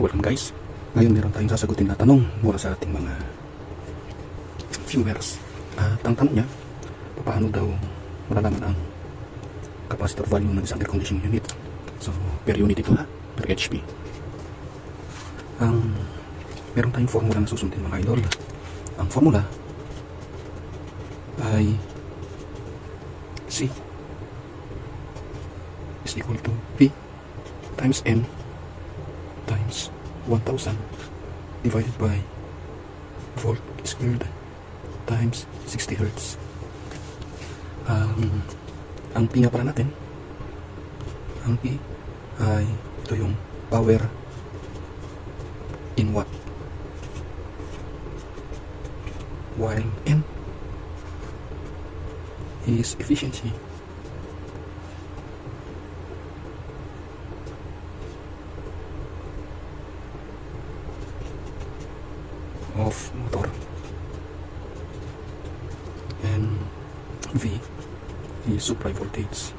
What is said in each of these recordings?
Welcome guys. Ngayon meron tayong sasagutin na tanong mula sa ating mga viewers. At ang tanong niya, paano daw malalaman ang capacitor value ng isang air conditioning unit? So, per unit ito ha, per HP. Meron tayong formula na susundin mga idol. Ang formula ay C is equal to P times N times 1000 divided by volt squared times 60 Hz. Ang P nga pala natin, ang P ay ito yung power in watt, while N is efficiency. Of motor, and V is supply voltage.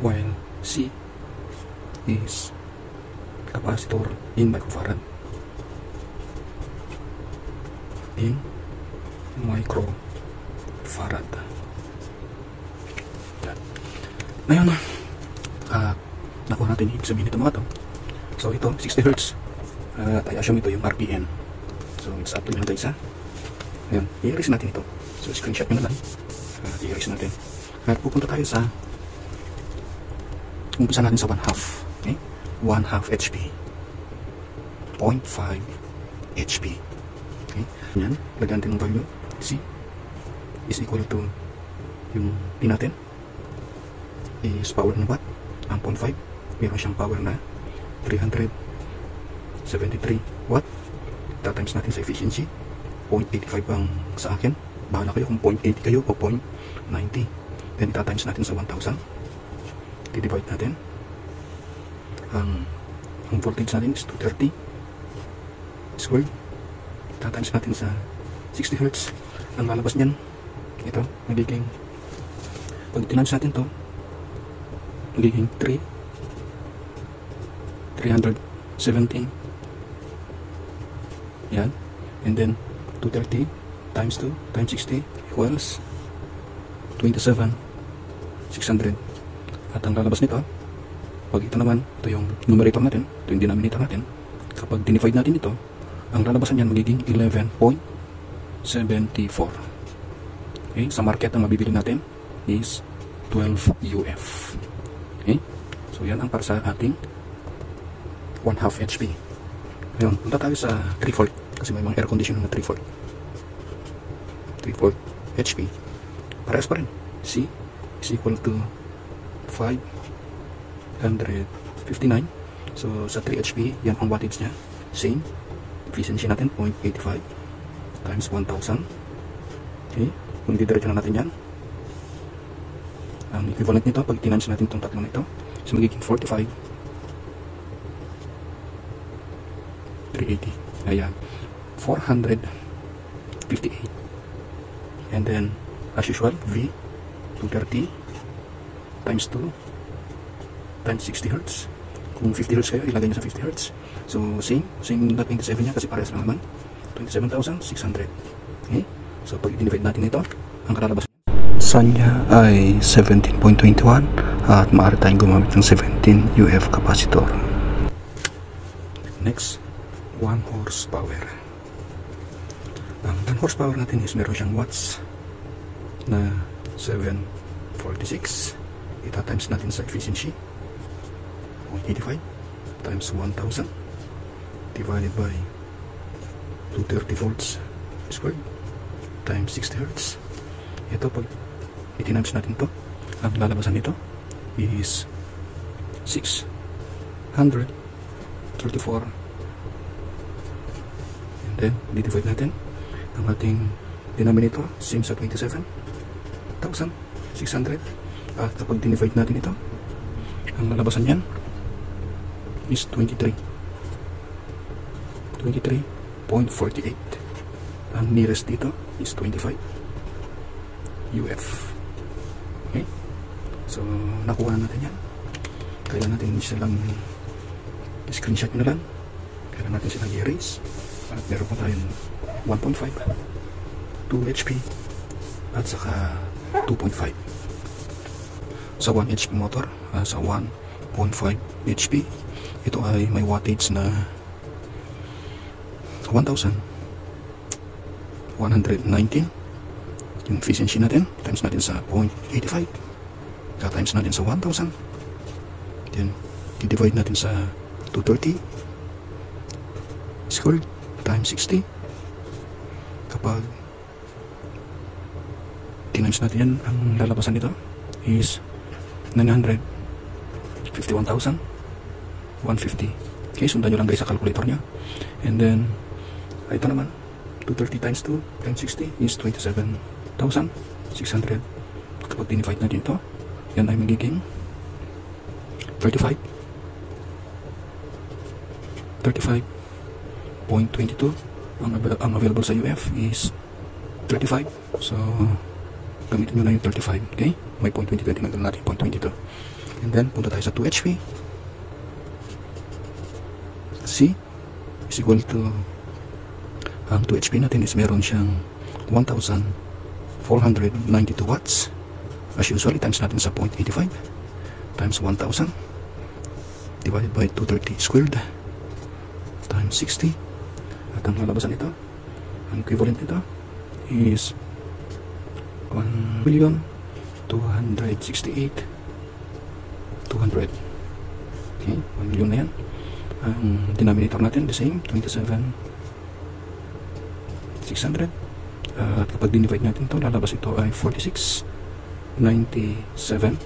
While C is capacitor in microfarad. In microfarad. Ngayon, nakuha natin ibig sabihin ito mga to. So ito 60 Hz at I assume ito yung RPM. So it's up to lang tayo sa ngayon, i-erase natin ito. So screenshot nyo na lang i-erase natin at pupunta tayo sa umpisa natin sa 1/2, okay? 1/2 HP, 0.5 HP, okay? Yan, lagyan natin ng value C is equal to yung P natin is power ng watt. Ang 0.5 meron siyang power na 373 watt. Tatimes natin sa efficiency, 0.85 ang sa akin. Bahala kayo kung 0.80 kayo o 0.90. Then tatimes natin sa 1000. Di-divide natin. Ang voltage natin is 230 squared. Tatimes natin sa 60 Hz. Ang lalabas niyan, ito, magiging, pag tinames natin to, magiging 317. Yan. And then 230 times 2 times 60 equals 27,600. At ang lalabas nito, pag ito naman, ito yung numerator natin, ito yung denominator natin. Kapag dinivide natin ito, ang lalabasan niyan magiging 11.74. Okay? Sa market ang mabibili natin is 12 UF. Okay? So yan ang para sa ating 1/2 HP. Ngayon, punta tayo sa 3 volt kasi may mga air conditioner na 3 volt. 3 volt HP. Parehas pa rin. C is equal to 559. So sa 3 HP, yan ang wattage niya. Same. Efficiency natin 0.85 times 1000. Okay? Kung didiretso na natin yan, ang equivalent nito, pag tinansi natin itong tatlo na ito, so magiging 45 380. Ayan, 458. And then as usual, V 230 times 2 times 60 Hz. Kung 50 Hz kayo, ilagay nyo sa 50 Hz. So same na 27 niya kasi parehas lang naman, 27,600. Okay? So pag i-divide natin ito, ang kalalabas sa niya ay 17.21 at maaari tayong gumamit ng 17 UF capacitor. Next, 1 horsepower. Ang 1 horsepower natin is meron siyang watts na 746. Ita-times natin sa efficiency, 0.85 times 1000 divided by 230 volts squared times 60 Hz. Ito, pag itinames natin to, ang lalabasan nito is 634. And then di-divide natin ang ating denominator, same sa 27,600. At kapag di-divide natin ito, ang lalabasan yan is 23.48. Ang nearest dito is 25 UF. Okay? So, nakuha na natin yan. Kailan natin silang screenshot nyo na lang. Kailan natin silang i-erase. At meron pa tayong 1.5, 2 HP, at saka 2.5. Sa 1 HP motor, sa 1.5 HP, ito ay may wattage na 1,119. Yung efficiency natin, times natin sa 0.85, times natin sa 1,000, then divide natin sa 230 squared times 60. Kapag times natin yan, ang lalabasan nito is 951,150. Okay, sundan nyo lang guys sa calculator nya. And then ito naman, 230 times 2 times 60 is 27,600. Kapag dinivide natin ito, yan ay magiging 35.22. Ang available sa UF is 35. So gamitin nyo na yung 35. Okay, may 0.22, tinanggal natin 0.22. And then punta tayo sa 2 HP. C is equal to, ang 2 HP natin is meron siyang 1,492 watts. As usual, times natin sa 0.85 times 1,000 divided by 230 squared times 60. At ang lalabasan nito, ang equivalent nito is 1,268,200. Okay, 1 million na yan. Ang denominator natin, the same, 27,600. At kapag dinivide natin ito, lalabas ito ay 46,97.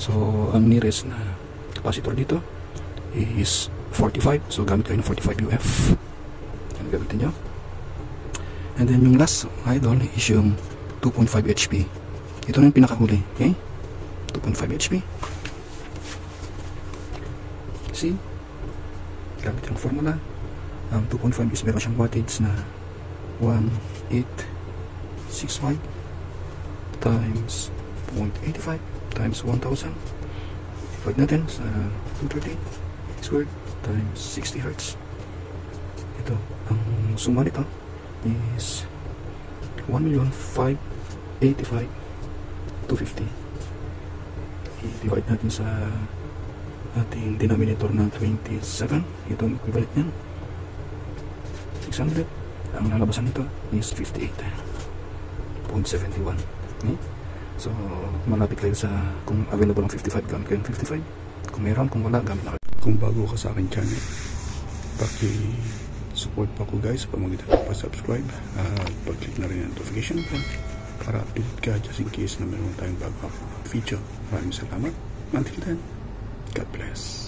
So, ang nearest na capacitor dito is 45. So, gamit kayo ng 45 UF. Yan, gamitin nyo. And then, yung last, idol, is yung 2.5 HP. Ito na yung pinakahuli. Okay? 2.5 HP. See? Gamit yung formula. Ang 2.5 is meron siyang wattage na 1,865 times 0.85 times 1,000. Divide natin sa 230 squared times 60 Hz. Ito, ang suma nito is 1,585,250. I-divide natin sa ating denominator na 27. Ito ang equivalent niyan, 600. Ang lalabasan nito is 58.71. Okay? So, malapit kayo sa, kung available ang 55, gamit kayo ng 55. Kung meron, kung wala, gamit na kayo. Kung bago ka sa akin channel, paki-support pa ko guys, pamagitan pa subscribe at pag-click na rin ang notification bell para update ka just in case na meron tayong bago video. Maraming salamat. Until then, God bless.